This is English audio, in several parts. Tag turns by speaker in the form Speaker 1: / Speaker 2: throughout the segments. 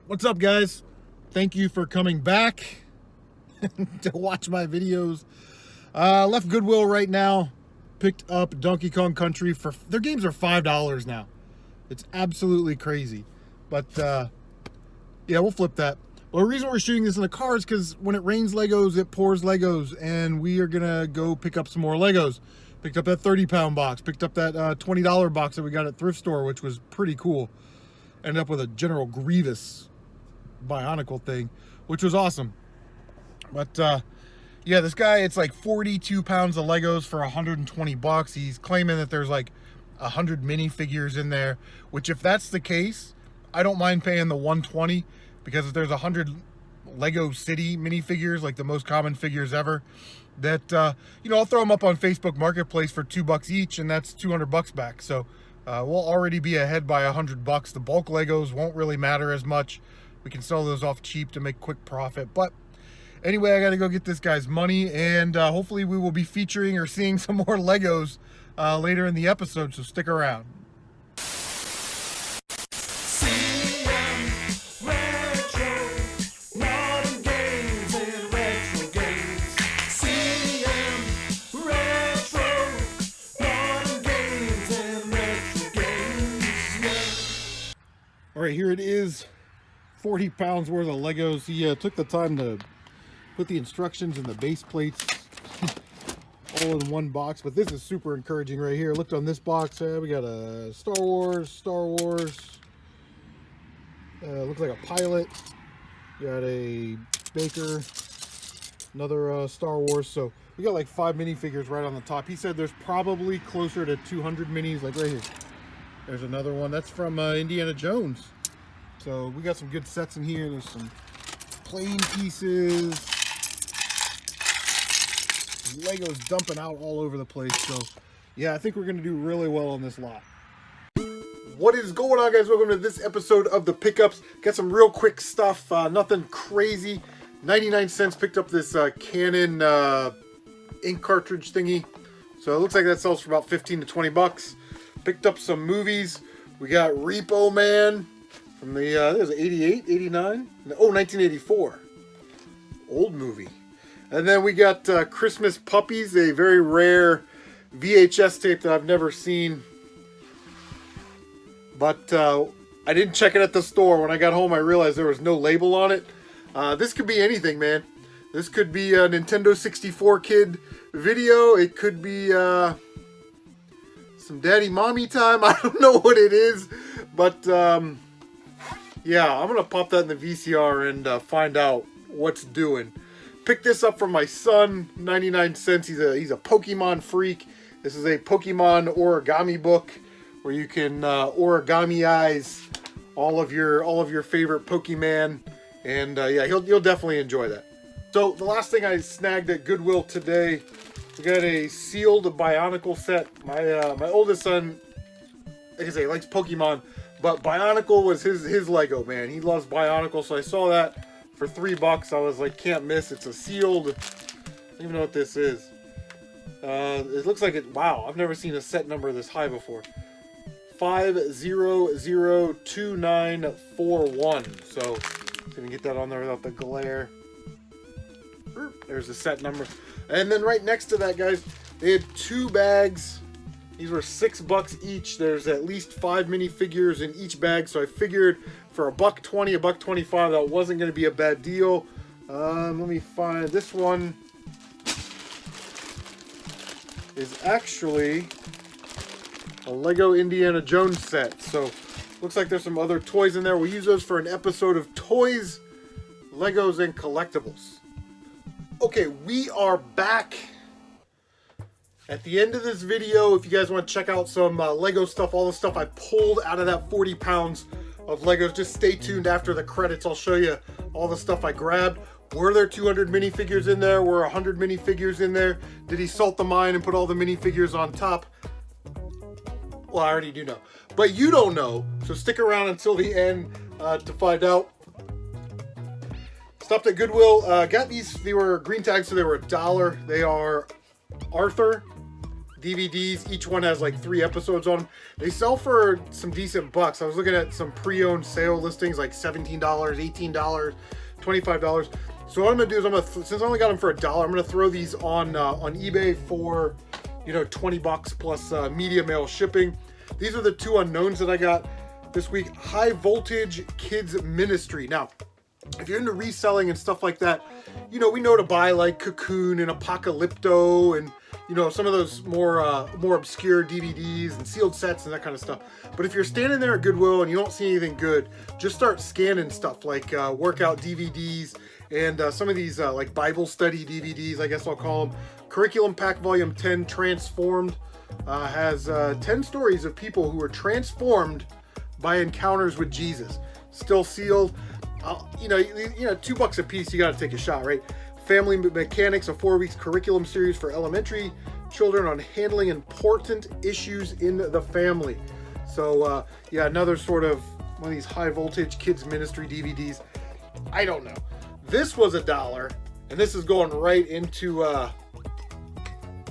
Speaker 1: What's up, guys? Thank you for coming back to watch my videos. Left Goodwill right now. Picked up Donkey Kong Country for their games are $5 now. It's absolutely crazy. But yeah, we'll flip that. Well, the reason we're shooting this in the car is because when it rains Legos, it pours Legos, and we are gonna go pick up some more Legos. Picked up that 30-pound box. Picked up that $20 box that we got at thrift store, which was pretty cool. Ended up with a General Grievous Bionicle thing, which was awesome. But yeah, this guy, it's like 42 pounds of Legos for 120 bucks. He's claiming that there's like 100 minifigures in there, which if that's the case, I don't mind paying the 120, because if there's 100 Lego City minifigures, like the most common figures ever, that you know, I'll throw them up on Facebook Marketplace for $2 each, and that's 200 bucks back. So we'll already be ahead by 100 bucks. The bulk Legos won't really matter as much. We can sell those off cheap to make quick profit. But anyway, I got to go get this guy's money, and hopefully we will be featuring or seeing some more Legos later in the episode, so stick around. All right, here it is. 40 pounds worth of Legos. He took the time to put the instructions and the base plates all in one box, but this is super encouraging right here. Looked on this box, we got a Star Wars, looks like a pilot, got a Baker, another Star Wars. So we got like 5 minifigures right on the top. He said there's probably closer to 200 minis, like right here. There's another one that's from Indiana Jones. So we got some good sets in here. There's some plane pieces, Legos dumping out all over the place. So yeah, I think we're gonna do really well on this lot. What is going on, guys? Welcome to this episode of the Pickups. Got some real quick stuff, nothing crazy. 99 cents. Picked up this Canon ink cartridge thingy. So it looks like that sells for about 15 to 20 bucks. Picked up some movies. We got Repo Man from the, I think it was 88, 89? Oh, 1984. Old movie. And then we got Christmas Puppies, a very rare VHS tape that I've never seen. But I didn't check it at the store. When I got home, I realized there was no label on it. This could be anything, man. This could be a Nintendo 64 kid video. It could be some daddy mommy time. I don't know what it is. But yeah, I'm going to pop that in the VCR and find out what's doing. Picked this up from my son, 99 cents. He's a Pokemon freak. This is a Pokemon origami book where you can origami-ize all of your favorite Pokemon, and yeah, you'll definitely enjoy that. So the last thing I snagged at Goodwill today, we got a sealed Bionicle set. My oldest son, like I say, likes Pokemon, but Bionicle was his Lego, man. He loves Bionicle, so I saw that for $3. I was like, can't miss. It's a sealed. I don't even know what this is. It looks like it. Wow, I've never seen a set number this high before. 5002941. So gonna get that on there without the glare. There's the set number, and then right next to that, guys, they had 2 bags. These were $6 each. There's at least 5 minifigures in each bag, so I figured for $1.20, $1.25, that wasn't going to be a bad deal. Let me find this one. Is actually a Lego Indiana Jones set. So looks like there's some other toys in there. We'll use those for an episode of Toys, Legos, and Collectibles. Okay, we are back. At the end of this video, if you guys want to check out some Lego stuff, all the stuff I pulled out of that 40 pounds of Legos, just stay tuned after the credits. I'll show you all the stuff I grabbed. Were there 200 minifigures in there? Were 100 minifigures in there? Did he salt the mine and put all the minifigures on top? Well, I already do know. But you don't know, so stick around until the end to find out. Stopped at Goodwill. Got these, they were green tags, so they were $1. They are Arthur DVDs. Each one has like 3 episodes on them. They sell for some decent bucks. I was looking at some pre-owned sale listings like $17, $18, $25. So what I'm gonna do is since I only got them for $1, I'm gonna throw these on eBay for, you know, 20 bucks plus media mail shipping. These are the 2 unknowns that I got this week. High Voltage Kids Ministry. Now, if you're into reselling and stuff like that, you know, we know to buy like Cocoon and Apocalypto and, you know, some of those more obscure DVDs and sealed sets and that kind of stuff. But if you're standing there at Goodwill and you don't see anything good, just start scanning stuff like workout DVDs and some of these like Bible study DVDs, I guess I'll call them. Curriculum Pack Volume 10 Transformed has 10 stories of people who were transformed by encounters with Jesus. Still sealed. You know, $2 a piece, you got to take a shot, right? Family Mechanics, a 4 weeks curriculum series for elementary children on handling important issues in the family. So, yeah, another sort of one of these high voltage kids ministry DVDs. I don't know. This was $1, and this is going right into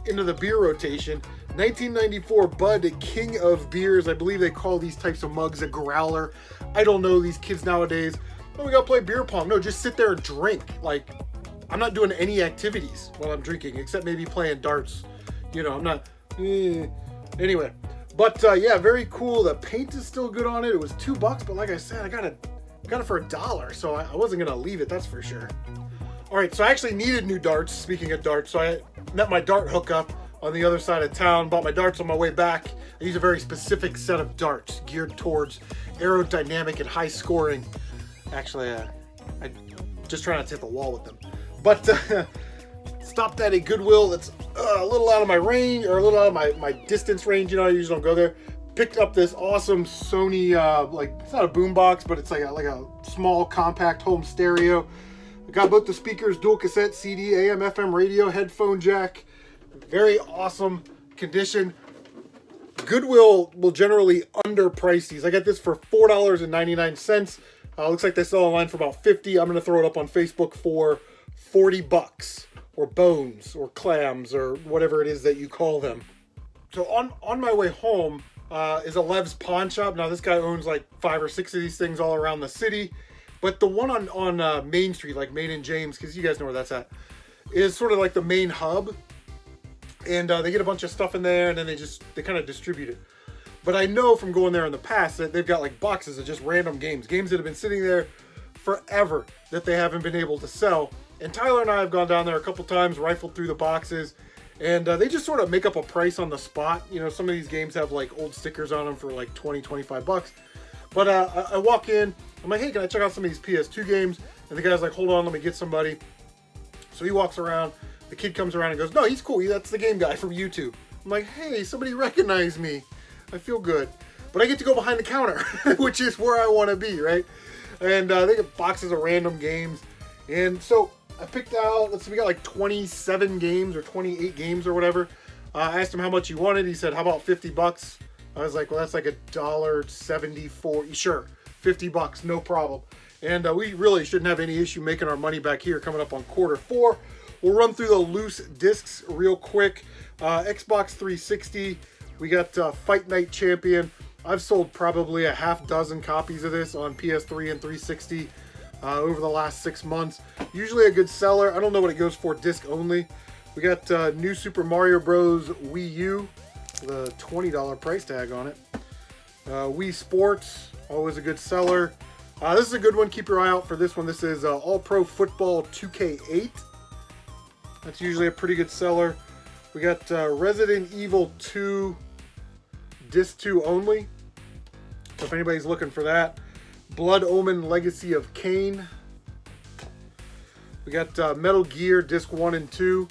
Speaker 1: the beer rotation. 1994 Bud, King of Beers. I believe they call these types of mugs a growler. I don't know these kids nowadays. Oh, we gotta play beer pong. No, just sit there and drink. Like, I'm not doing any activities while I'm drinking, except maybe playing darts. You know, I'm not. Anyway, but yeah, very cool. The paint is still good on it. It was $2, but like I said, I got it for $1, so I wasn't gonna leave it. That's for sure. All right, so I actually needed new darts. Speaking of darts, so I met my dart hookup on the other side of town. Bought my darts on my way back. I use a very specific set of darts geared towards aerodynamic and high scoring. Actually, I just try not to hit the wall with them. But stopped at a Goodwill that's a little out of my range, or a little out of my distance range. You know, I usually don't go there. Picked up this awesome Sony, like, it's not a boombox, but it's like a small compact home stereo. I got both the speakers, dual cassette, CD, AM, FM radio, headphone jack. Very awesome condition. Goodwill will generally underprice these. I got this for $4.99. Looks like they sell online for about $50. I'm going to throw it up on Facebook for $40, or bones, or clams, or whatever it is that you call them. So on my way home is a Lev's Pawn Shop. Now this guy owns like 5 or 6 of these things all around the city. But the one on Main Street, like Main and James, because you guys know where that's at, is sort of like the main hub. And they get a bunch of stuff in there, and then they kind of distribute it. But I know from going there in the past that they've got like boxes of just random games that have been sitting there forever that they haven't been able to sell. And Tyler and I have gone down there a couple times, rifled through the boxes, and they just sort of make up a price on the spot. You know, some of these games have like old stickers on them for like 20, 25 bucks. But I walk in, I'm like, hey, can I check out some of these PS2 games? And the guy's like, hold on, let me get somebody. So he walks around, the kid comes around and goes, no, he's cool, that's the game guy from YouTube. I'm like, hey, somebody recognized me. I feel good. But I get to go behind the counter, which is where I want to be, right? And they get boxes of random games. And so I picked out, let's see, we got like 27 games or 28 games or whatever. I asked him how much he wanted. He said, how about $50? I was like, well, that's like $1.74. Sure, $50, no problem. And we really shouldn't have any issue making our money back here coming up on Q4. We'll run through the loose discs real quick. Xbox 360. We got Fight Night Champion. I've sold probably a half dozen copies of this on PS3 and 360 over the last 6 months. Usually a good seller. I don't know what it goes for disc only. We got New Super Mario Bros. Wii U, the $20 price tag on it. Wii Sports, always a good seller. This is a good one. Keep your eye out for this one. This is All Pro Football 2K8. That's usually a pretty good seller. We got Resident Evil 2 Disc 2 only. So if anybody's looking for that. Blood Omen Legacy of Kain. We got Metal Gear Disc 1 and 2.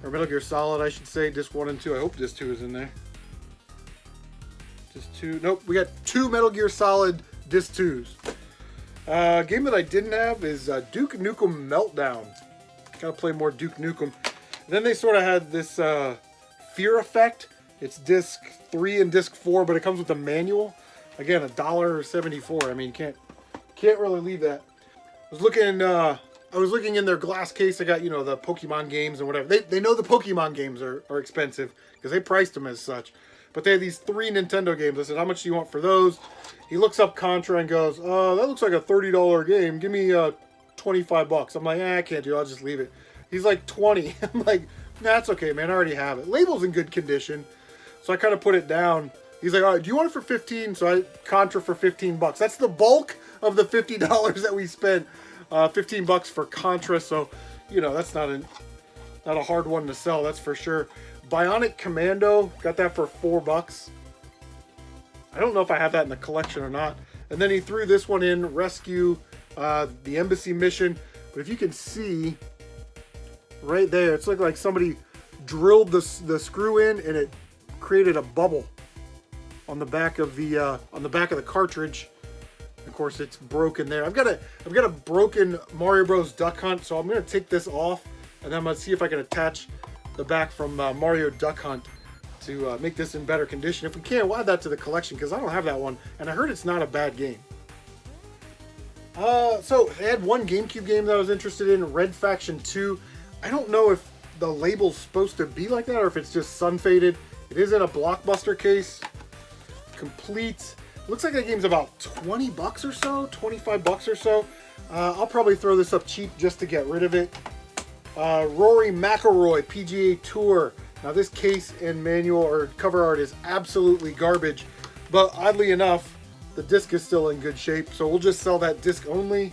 Speaker 1: Or Metal Gear Solid, I should say. Disc 1 and 2. I hope Disc 2 is in there. Disc 2. Nope. We got 2 Metal Gear Solid Disc 2s. Game that I didn't have is Duke Nukem Meltdown. Gotta play more Duke Nukem. Then they sort of had this Fear Effect. It's disc 3 and disc 4, but it comes with a manual. Again, $1.74. I mean, can't really leave that. I was looking. I I was looking in their glass case. I got, you know, the Pokemon games and whatever. They know the Pokemon games are expensive because they priced them as such. But they have these 3 Nintendo games. I said, how much do you want for those? He looks up Contra and goes, that looks like a $30 game. Give me $25. I'm like, I can't do it. I'll just leave it. He's like, 20. I'm like, nah, that's okay, man. I already have it. Label's in good condition. So I kind of put it down. He's like, all right, do you want it for 15? So I Contra for $15. That's the bulk of the $50 that we spent. $15 for Contra. So, you know, that's not a hard one to sell. That's for sure. Bionic Commando, got that for $4. I don't know if I have that in the collection or not. And then he threw this one in, Rescue the Embassy Mission. But if you can see right there, it's like somebody drilled the screw in and it created a bubble on the back of the cartridge. Of course, it's broken there. I've got a broken Mario Bros. Duck Hunt, so I'm gonna take this off and then I'm gonna see if I can attach the back from Mario Duck Hunt to make this in better condition. If we can, we'll add that to the collection because I don't have that one, and I heard it's not a bad game. So I had one GameCube game that I was interested in, Red Faction 2. I don't know if the label's supposed to be like that or if it's just sun faded. It is in a Blockbuster case, complete. Looks like that game's about $20 or so, $25 or so. I'll probably throw this up cheap just to get rid of it. Rory McIlroy PGA Tour. Now this case and manual or cover art is absolutely garbage, but oddly enough, the disc is still in good shape, so we'll just sell that disc only.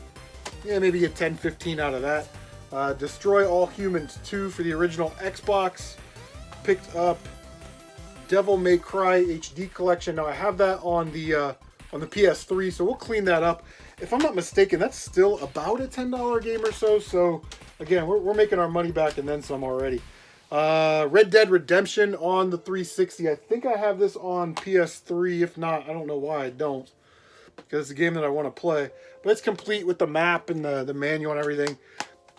Speaker 1: Yeah, maybe get 10, 15 out of that. Destroy All Humans 2 for the original Xbox. Picked up Devil May Cry HD collection. Now I have that on the PS3, so we'll clean that up. If I'm not mistaken, that's still about a $10 game or so. So again, we're making our money back and then some already. Red Dead Redemption on the 360. I think I have this on PS3. If not, I don't know why I don't, because it's a game that I want to play. But it's complete with the map and the manual and everything.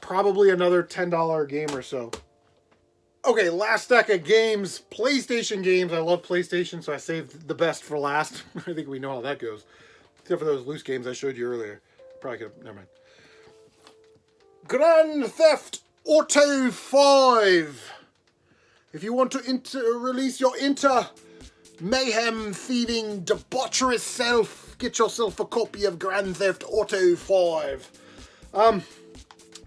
Speaker 1: Probably another $10 game or so. Okay, last stack of games. PlayStation games. I love PlayStation, so I saved the best for last. I think we know how that goes. Except for those loose games I showed you earlier. Probably could have, never mind. Grand Theft Auto 5. If you want to release your mayhem thieving debaucherous self, get yourself a copy of Grand Theft Auto 5.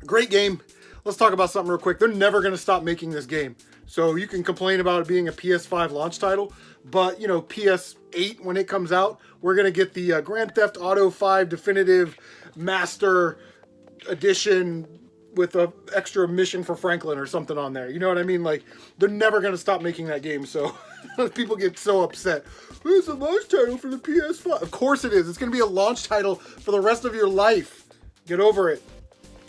Speaker 1: Great game. Let's talk about something real quick. They're never going to stop making this game. So you can complain about it being a PS5 launch title, but, you know, PS8, when it comes out, we're going to get the Grand Theft Auto 5 Definitive Master Edition with an extra mission for Franklin or something on there. You know what I mean? Like, they're never going to stop making that game, so people get so upset. It's a launch title for the PS5. Of course it is. It's going to be a launch title for the rest of your life. Get over it.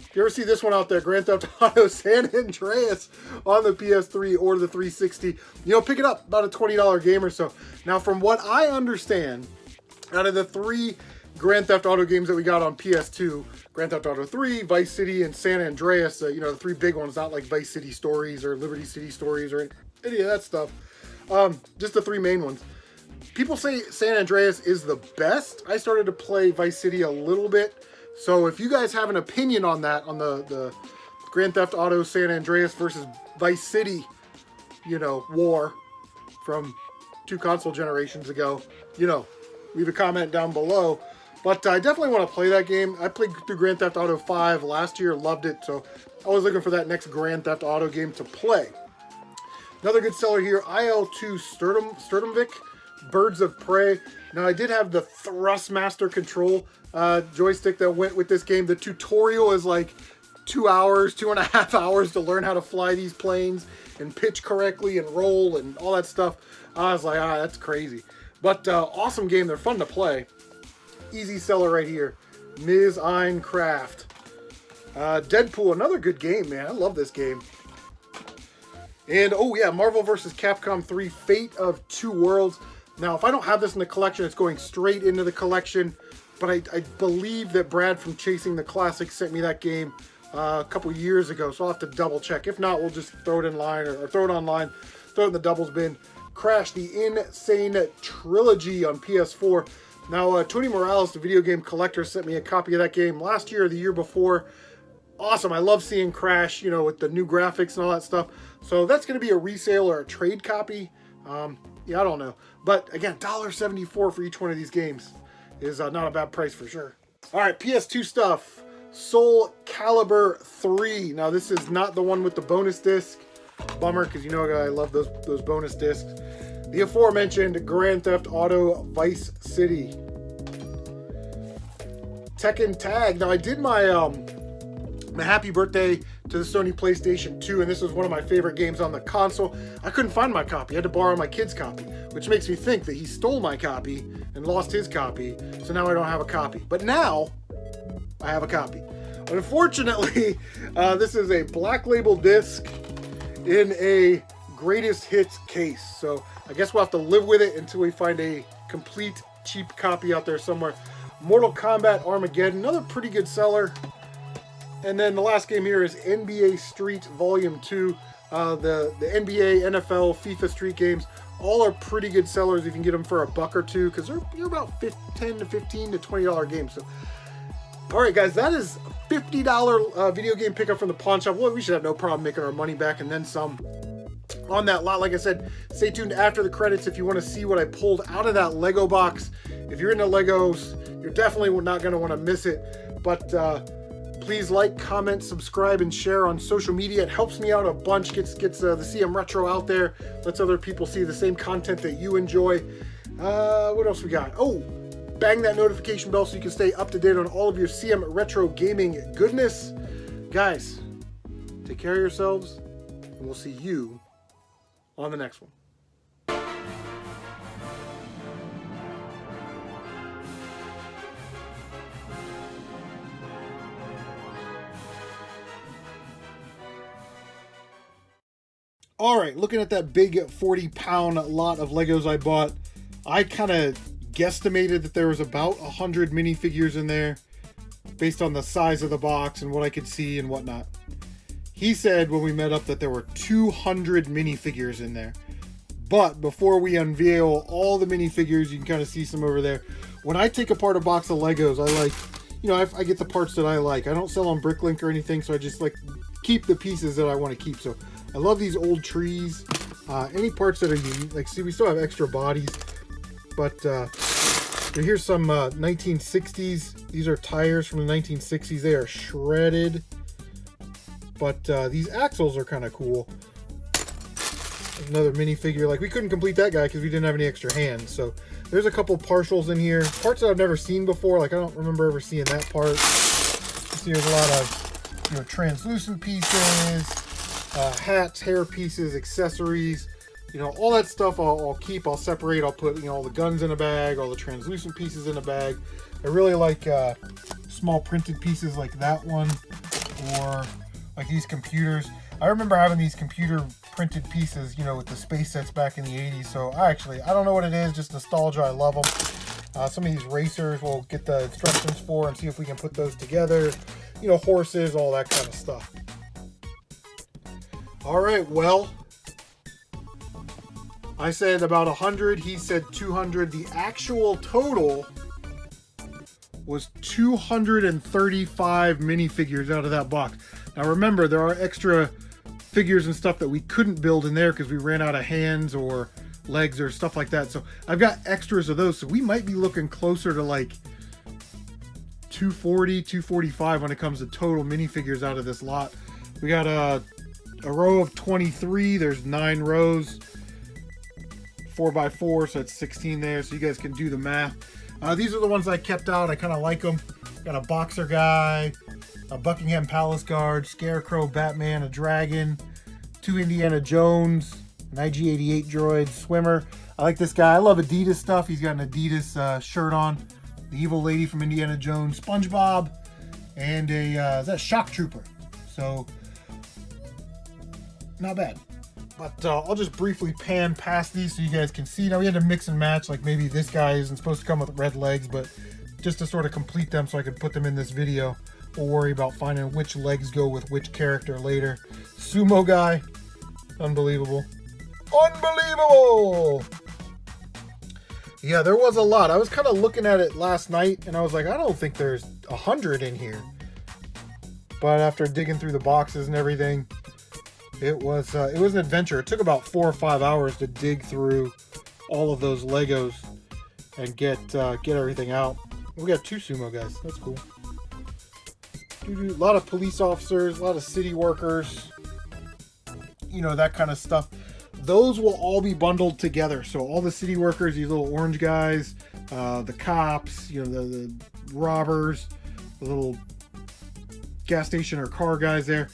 Speaker 1: If you ever see this one out there, Grand Theft Auto San Andreas on the PS3 or the 360, you know, pick it up. About a $20 game or so. Now, from what I understand, out of the 3 Grand Theft Auto games that we got on PS2, Grand Theft Auto 3, Vice City, and San Andreas, you know, the 3 big ones, not like Vice City Stories or Liberty City Stories or any of that stuff. Just the 3 main ones. People say San Andreas is the best. I started to play Vice City a little bit. So if you guys have an opinion on that, on the Grand Theft Auto San Andreas versus Vice City, you know, war from 2 console generations ago, you know, leave a comment down below. But I definitely want to play that game. I played through Grand Theft Auto 5 last year, loved it. So I was looking for that next Grand Theft Auto game to play. Another good seller here, IL-2 Sturmvik, Birds of Prey. Now I did have the Thrustmaster control joystick that went with this game. The tutorial is like 2 hours, 2.5 hours to learn how to fly these planes and pitch correctly and roll and all that stuff. I was like, that's crazy. But awesome game. They're fun to play. Easy seller right here. Ms. Einkraft. Deadpool, another good game, man. I love this game. And, oh yeah, Marvel vs. Capcom 3, Fate of Two Worlds. Now, if I don't have this in the collection, it's going straight into the collection. But I believe that Brad from Chasing the Classics sent me that game a couple years ago, so I'll have to double check. If not, we'll just throw it in line or throw it online, throw it in the doubles bin. Crash, the Insane Trilogy on PS4. Now, Tony Morales, the video game collector, sent me a copy of that game last year or the year before. awesome. I love seeing Crash, you know, with the new graphics and all that stuff. So that's going to be a resale or a trade copy. Yeah, I don't know. But again, $1.74 for each one of these games is not a bad price for sure. All right, PS2 stuff. Soul Calibur 3. Now, this is not the one with the bonus disc. Bummer, because you know I love those bonus discs. The aforementioned Grand Theft Auto Vice City. Tekken Tag. Now, I did my happy birthday to the Sony PlayStation 2, and this was one of my favorite games on the console. I couldn't find my copy. I had to borrow my kid's copy, which makes me think that he stole my copy and lost his copy, so now I don't have a copy. But now, I have a copy. Unfortunately, this is a black label disc in a greatest hits case. So I guess we'll have to live with it until we find a complete cheap copy out there somewhere. Mortal Kombat Armageddon, another pretty good seller. And then the last game here is NBA Street Volume 2. The NBA, NFL, FIFA Street games, all are pretty good sellers if you can get them for $1 or $2, because they're about $10 to $15 to $20 games. So, all right, guys, that is a $50 video game pickup from the pawn shop. Well, we should have no problem making our money back and then some on that lot. Like I said, stay tuned after the credits if you want to see what I pulled out of that Lego box. If you're into Legos, you're definitely not going to want to miss it. But please like, comment, subscribe, and share on social media. It helps me out a bunch, gets the CM Retro out there, lets other people see the same content that you enjoy. What else we got? Oh, bang that notification bell so you can stay up to date on all of your CM Retro gaming goodness. Guys, take care of yourselves, and we'll see you on the next one. All right, looking at that big 40-pound lot of Legos I bought, I kind of guesstimated that there was about 100 minifigures in there based on the size of the box and what I could see and whatnot. He said when we met up that there were 200 minifigures in there. But before we unveil all the minifigures, you can kind of see some over there. When I take apart a box of Legos, I like, you know, I get the parts that I like. I don't sell on Bricklink or anything, so I just like keep the pieces that I want to keep. So I love these old trees. Any parts that are unique, like, see, we still have extra bodies, but here's some 1960s. These are tires from the 1960s. They are shredded, but these axles are kind of cool. Another minifigure. Like, we couldn't complete that guy because we didn't have any extra hands. So there's a couple partials in here, parts that I've never seen before. Like, I don't remember ever seeing that part. See, there's a lot of, you know, translucent pieces, hats, hair pieces, accessories, you know, all that stuff I'll keep, I'll separate, I'll put, you know, all the guns in a bag, all the translucent pieces in a bag. I really like small printed pieces like that one, or like these computers. I remember having these computer printed pieces, you know, with the space sets back in the 80s, so I don't know what it is, just nostalgia, I love them. Some of these racers we'll get the instructions for and see if we can put those together, you know, horses, all that kind of stuff. All right, well, I said about 100, he said 200. The actual total was 235 minifigures out of that box. Now remember, there are extra figures and stuff that we couldn't build in there because we ran out of hands or legs or stuff like that. So I've got extras of those. So we might be looking closer to like 240, 245 when it comes to total minifigures out of this lot. We got a row of 23. There's 9 rows, 4x4, so it's 16 there, so you guys can do the math. These are the ones I kept out. I kind of like them. Got a boxer guy, a Buckingham Palace guard, Scarecrow, Batman, a dragon, 2 Indiana Jones, an IG-88 droid, swimmer. I like this guy. I love Adidas stuff. He's got an Adidas shirt on. The evil lady from Indiana Jones, SpongeBob, and is that Shock Trooper? So not bad. But I'll just briefly pan past these so you guys can see. Now we had to mix and match, like maybe this guy isn't supposed to come with red legs, but just to sort of complete them so I can put them in this video. We'll worry about finding which legs go with which character later. Sumo guy, unbelievable. Unbelievable! Yeah, there was a lot. I was kind of looking at it last night and I was like, I don't think there's 100 in here. But after digging through the boxes and everything, it was an adventure. It took about 4 or 5 hours to dig through all of those Legos and get everything out. We got 2 sumo guys. That's cool. A lot of police officers, a lot of city workers, you know, that kind of stuff. Those will all be bundled together. So all the city workers, these little orange guys, the cops, you know, the robbers, the little gas station or car guys there,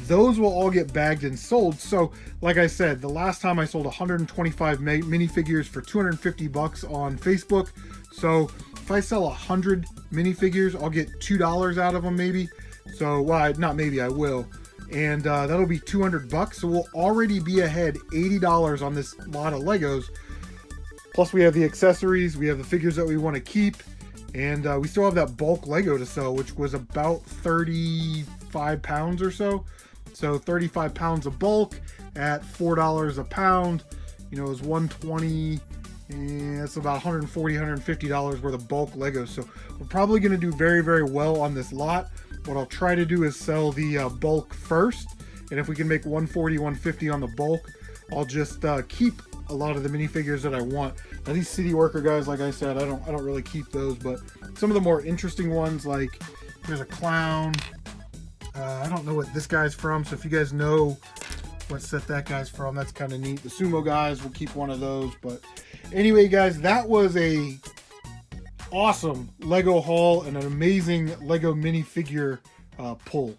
Speaker 1: those will all get bagged and sold. So like I said, the last time I sold 125 minifigures for 250 bucks on Facebook. So if I sell 100 minifigures, I'll get $2 out of them maybe. So, well, not maybe, I will. And that'll be 200 bucks. So we'll already be ahead $80 on this lot of Legos. Plus we have the accessories, we have the figures that we want to keep, and we still have that bulk Lego to sell, which was about 35 pounds or so. So 35 pounds of bulk at $4 a pound, you know, is 120, and that's about $140, $150 worth of bulk Legos. So we're probably going to do very, very well on this lot. What I'll try to do is sell the bulk first, and if we can make 140, 150 on the bulk, I'll just keep a lot of the minifigures that I want. Now these city worker guys, like I said, I don't really keep those, but some of the more interesting ones, like here's a clown. I don't know what this guy's from, so if you guys know what set that guy's from, that's kind of neat. The sumo guys, we'll keep one of those. But anyway, guys, that was a awesome Lego haul and an amazing Lego minifigure pull.